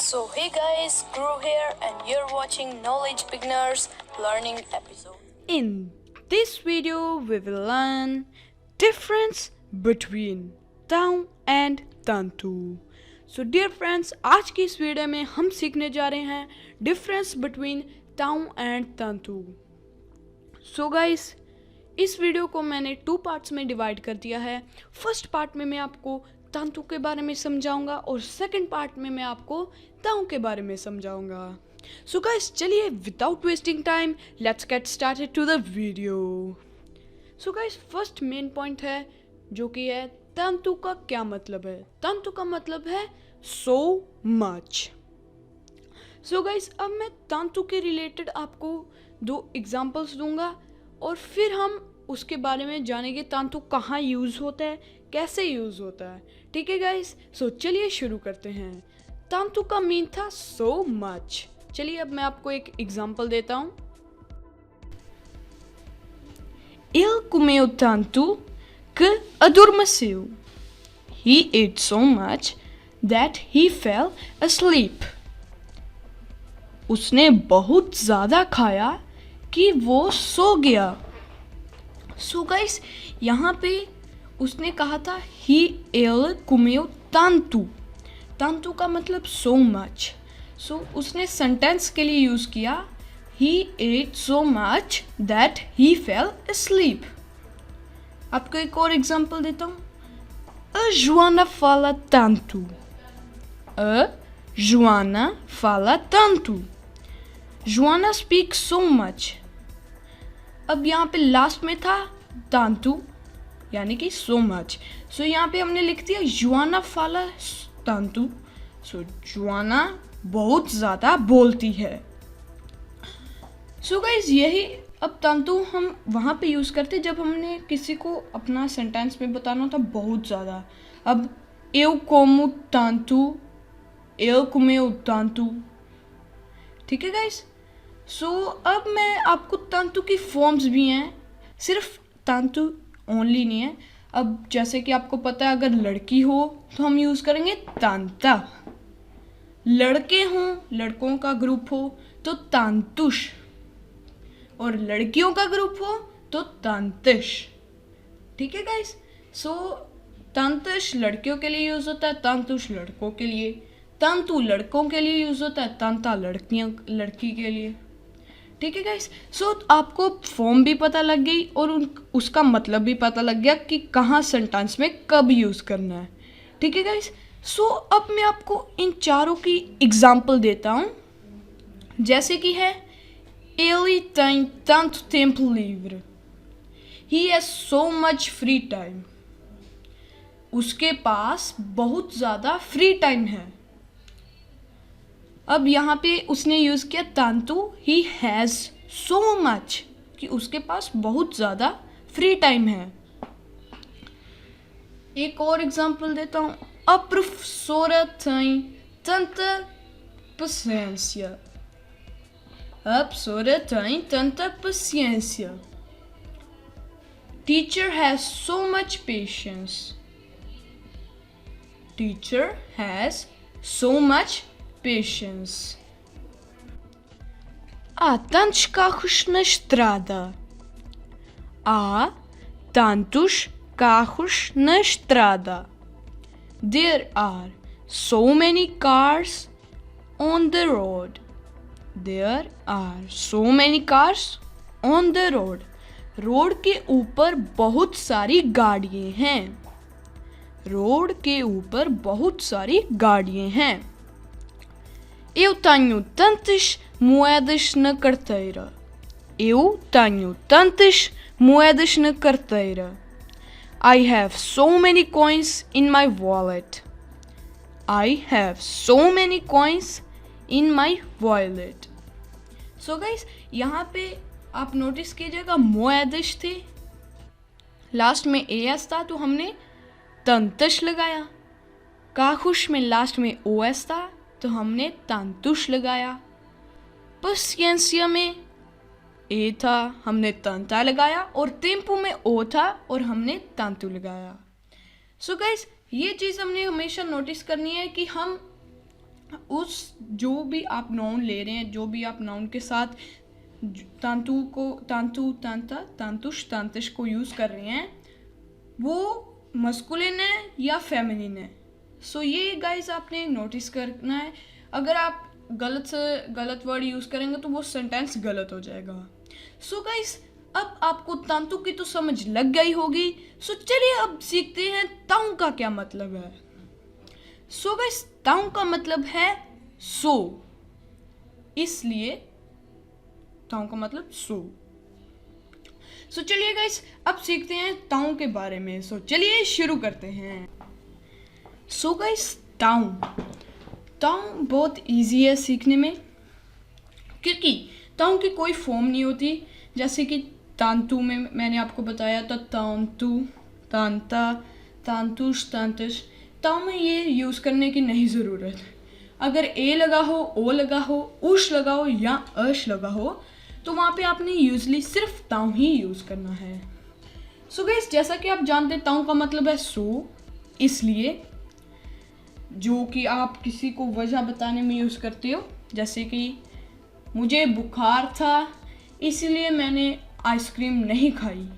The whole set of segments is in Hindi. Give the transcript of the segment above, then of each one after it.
So hey guys, Guru here and you're watching Knowledge Beginners Learning episode. In this video we will learn difference between ताऊ and तंतु. So dear friends, आज की इस वीडियो में हम सीखने जा रहे हैं डिफरेंस बिटवीन ताऊ एंड तंतु. So guys, इस वीडियो को मैंने 2 पार्ट्स में डिवाइड कर दिया है. फर्स्ट पार्ट में मैं आपको तंतु के बारे में समझाऊंगा और सेकंड पार्ट में मैं आपको ताऊ के बारे में समझाऊंगा. So guys, चलिए without wasting time, let's get started to the video. So guys, first main point है जो कि है तंतु का क्या मतलब है. तंतु का मतलब है so much. So guys, अब मैं तंतु के रिलेटेड आपको 2 एग्जांपल्स दूंगा और फिर हम उसके बारे में जानेंगे तंतु कहाँ यूज़ होता है, कैसे यूज़ होता है. ठीक है गाइस, सो चलिए शुरू करते हैं. तंतु का मीन था so much. चलिए अब मैं आपको एक एग्जांपल देता हूँ. Ele comeu tanto que adormeceu. He ate so much that he fell asleep. उसने बहुत ज़्यादा खाया कि वो सो गया. सो गाइस, यहाँ पे उसने कहा था ele comeu tanto. तंतु का मतलब so much. सो उसने सेंटेंस के लिए यूज़ किया he ate so much that he fell asleep. आपको एक और एग्जांपल देता हूँ. A Joana fala tanto. A Joana fala tanto. Joana speaks so much. अब यहाँ पे लास्ट में था तंतु यानी कि so much. सो यहाँ पे हमने लिख दिया Joana fala tanto. सो Joana बहुत ज़्यादा बोलती है. सो गाइज, यही अब तंतु हम वहाँ पे यूज़ करते जब हमने किसी को अपना सेंटेंस में बताना होता बहुत ज़्यादा. अब eu como tanto, ele comeu tanto. ठीक है गाइज. सो अब मैं आपको तंतु की फॉर्म्स भी हैं, सिर्फ तंतु ओनली नहीं है. अब जैसे कि आपको पता है अगर लड़की हो तो हम यूज़ करेंगे तंता. लड़के हों, लड़कों का ग्रुप हो तो तंतुष, और लड़कियों का ग्रुप हो तो तंतिश. ठीक है गाइस. सो तंतिश लड़कियों के लिए यूज़ होता है, तंतुष लड़कों के लिए. तंतु लड़कों के लिए यूज़ होता है, तंता लड़की के लिए. ठीक है गाइस. सो आपको फॉर्म भी पता लग गई और उसका मतलब भी पता लग गया कि कहाँ सेंटेंस में कब यूज़ करना है. ठीक है गाइस. सो अब मैं आपको इन चारों की एग्जाम्पल देता हूँ. जैसे कि है Ele tem tanto tempo livre. He has so much free time. उसके पास बहुत ज़्यादा फ्री टाइम है. अब यहाँ पे उसने यूज़ किया तंतु he has so much कि उसके पास बहुत ज़्यादा फ्री टाइम है. एक और एग्जांपल देता हूँ. A professora tem tanta paciência. A professora tem tanta paciência. Teacher has so much patience. Teacher has so much patience. Há tantos carros na estrada. Há tantos carros na estrada. There are so many cars on the road. There are so many cars on the road. Road के ऊपर बहुत सारी गाड़ियाँ हैं. रोड के ऊपर बहुत सारी गाड़ियाँ हैं. Eu tenho tantas moedas na carteira. Eu tenho tantas moedas na carteira. I have so many coins in my wallet. I have so many coins in my wallet. So guys, यहाँ पे आप नोटिस कीजिएगा मोएदिश थे, लास्ट में एस था तो हमने तंतुष लगाया. काखुश में लास्ट में ओएस था तो हमने तंतुष लगाया. पसियंसिया में ए था हमने तंता लगाया और टेम्पो में ओ था और हमने तंतु लगाया. सो गाइस, ये चीज़ हमने हमेशा नोटिस करनी है कि हम उस जो भी आप नाउन ले रहे हैं, जो भी आप नाउन के साथ तांतु को तांतु तांता तांतुष तांतिश को यूज़ कर रहे हैं, वो मस्कुलिन है या फेमिनिन है। सो ये गाइस आपने नोटिस करना है। अगर आप गलत से गलत वर्ड यूज़ करेंगे तो वो सेंटेंस गलत हो जाएगा। सो गाइस अब आपको तांतु की तो समझ लग गई होगी। सो चलिए अब सीखते हैं ताऊ का क्या मतलब है। सो गाइस ताऊ का मतलब है सो, इसलिए ताऊ का मतलब सो। सो चलिए गाइस अब सीखते हैं ताऊ के बारे में। सो चलिए शुरू करते हैं। सो गाइस ताऊ बहुत इजी है सीखने में, क्योंकि ताऊ की कोई फॉर्म नहीं होती। जैसे कि तांतु में मैंने आपको बताया था तांतु, तांता, तांतुष, तांतिश। ताऊ में ये यूज़ करने की नहीं ज़रूरत। अगर ए लगा हो, ओ लगा हो, उश लगा हो या अश लगा हो तो वहाँ पे आपने यूजली सिर्फ ताऊ ही यूज़ करना है। सो गाइस जैसा कि आप जानते हैं ताऊ का मतलब है सो, इसलिए जो कि आप किसी को वजह बताने में यूज़ करते हो। जैसे कि मुझे बुखार था इसलिए मैंने आइसक्रीम नहीं खाई,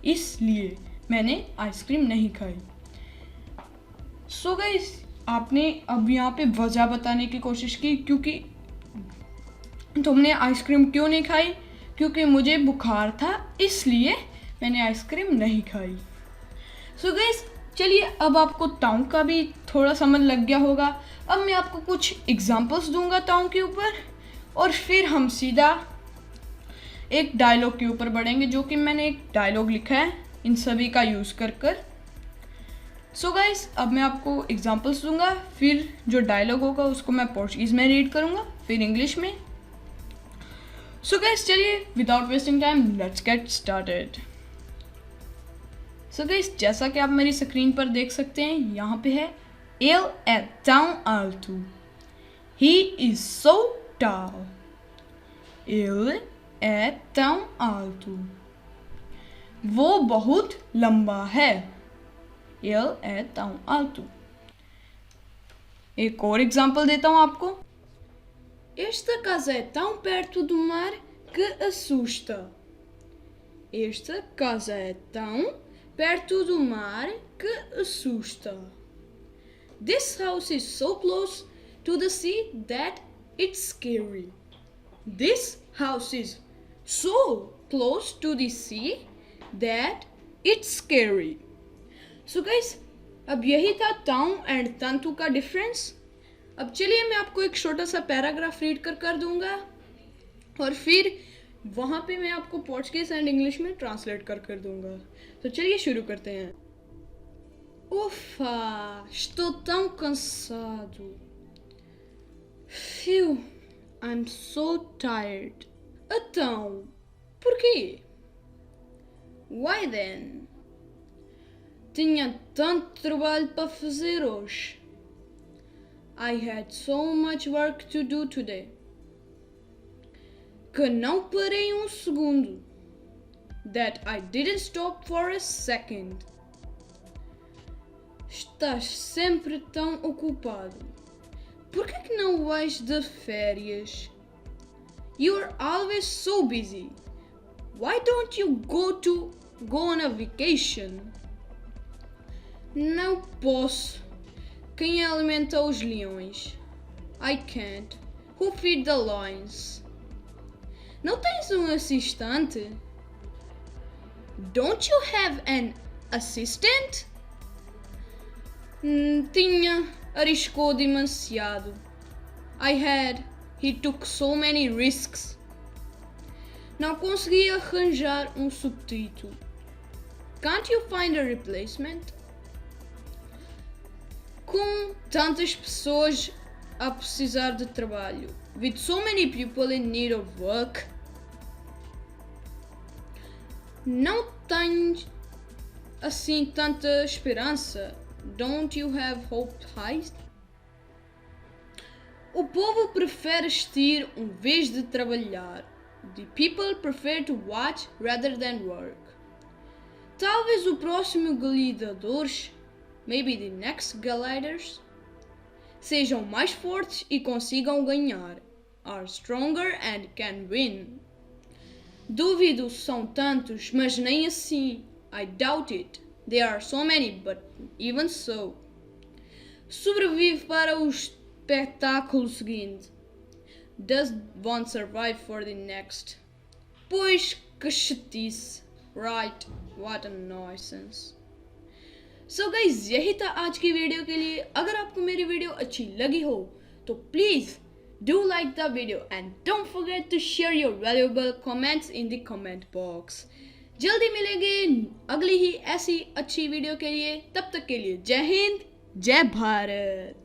इसलिए मैंने आइसक्रीम नहीं खाई। सो गाइस आपने अब यहाँ पे वजह बताने की कोशिश की, क्योंकि तुमने आइसक्रीम क्यों नहीं खाई? क्योंकि मुझे बुखार था इसलिए मैंने आइसक्रीम नहीं खाई। सो गाइस चलिए अब आपको ताऊ का भी थोड़ा समझ लग गया होगा। अब मैं आपको कुछ एग्जांपल्स दूंगा ताऊ के ऊपर और फिर हम सीधा एक डायलॉग के ऊपर बढ़ेंगे, जो कि मैंने एक डायलॉग लिखा है इन सभी का यूज़ कर कर। सो गाइस अब मैं आपको एग्जांपल्स दूंगा, फिर जो डायलॉग होगा उसको मैं पोर्चुगीज़ में रीड करूंगा, फिर इंग्लिश में। सो गाइस चलिए without wasting time let's get started. So guys जैसा कि आप मेरी स्क्रीन पर देख सकते हैं, यहाँ पे है Ele é tão alto. He is so tall. Ele é tão alto. वो बहुत लंबा है। Ele é tão alto. एक और एग्जांपल देता हूँ आपको। Esta casa é tão perto do mar que assusta. Esta casa é tão perto do mar que assusta. This house is so close to the sea that it's scary. This house is so close to the sea that it's scary. So guys, अब यही था ताऊ एंड तंतु का डिफरेंस। अब चलिए मैं आपको एक छोटा सा पैराग्राफ रीड कर दूंगा और फिर वहाँ पे मैं आपको पोर्चुगीज एंड इंग्लिश में ट्रांसलेट कर दूंगा। तो चलिए शुरू करते हैं। Ufa, estou tão cansado. Phew, I'm so tired. Então, por quê? Why then? Tinha tanto trabalho para fazer hoje. I had so much work to do today. Que não parei segundo. That I didn't stop for a second. Estás sempre tão ocupado. Por que não vais de férias? You are always so busy. Why don't you go on a vacation? Não posso. Quem alimenta os leões? I can't. Who feed the lions? Não tens assistente? Don't you have an assistant? Tinha, arriscou demasiado. He took so many risks. Não consegui arranjar substituto. Can't you find a replacement? Com tantas pessoas a precisar de trabalho, with so many people in need of work, não tens assim tanta esperança. Don't you have hope high? O povo prefere assistir vez de trabalhar. The people prefer to watch rather than work. Talvez o próximo gladiador, maybe the next gladiators, sejam mais fortes e consigam ganhar. Are stronger and can win. Duvido são tantos, mas nem assim. I doubt it. There are so many, but even so. Sobrevive para o espetáculo seguinte. Does one survive for the next? Pois que chatice. Right, what a nonsense. So guys, यही था आज की वीडियो के लिए. अगर आपको मेरी वीडियो अच्छी लगी हो तो please do like the video and don't forget to share your valuable comments in the comment box. जल्दी मिलेंगे अगली ही ऐसी अच्छी वीडियो के लिए. तब तक के लिए जय हिंद, जय भारत.